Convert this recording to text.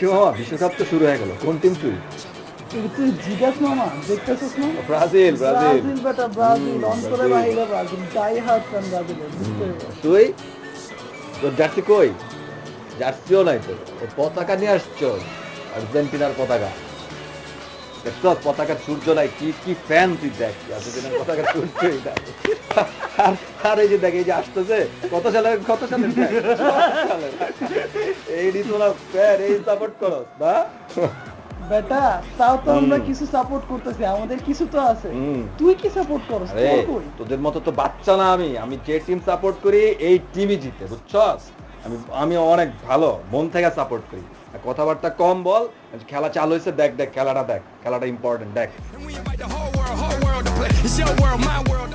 Messi মামা বিশ্বকাপ তো শুরু হয়ে গেল, কোন টিম তুই? তুই জিজ্ঞাস মামা দেখতেছিস না? Brazil Brazil. ব্রাজিল বেটা ব্রাজিল, অন্তরে বাহিরে ব্রাজিল, ডাই হার্ট ফ্যান ব্রাজিলের, বুঝতে পারছিস? তুই তোর জার্সি কই? জার্সিও নাই তো, ও পতাকা নিয়ে আসছো, আর্জেন্টিনার পতাকা। দেখছো পতাকার সূর্য নাই, কি কি ফ্যান তুই, দেখ আর্জেন্টিনার পতাকার সূর্যই নাই। আর আর এই যে দেখ, এই যে আসতেছে, কত সালের fan? সালের। এই নি তোরা ফ্যান, এই সাপোর্ট করো না? বেটা তাও তো আমরা কিছু সাপোর্ট করতেছি, আমাদের কিছু তো আছে। হুম। তুই কি সাপোর্ট করছ? আরে তোর কই? তোদের মতো তো বাচ্চা না আমি, আমি যে টিম সাপোর্ট করি এই টিমই জিতে, বুঝছস? আমি আমি অনেক ভালো মন থেকে সাপোর্ট করি। আর কথাবার্তা কম বল, খেলা চালু হয়েছে, দেখ দেখ খেলাটা, দেখ খেলাটা ইম্পর্টেন্ট, দেখ। And we invite the whole world to play. It's your world, my world.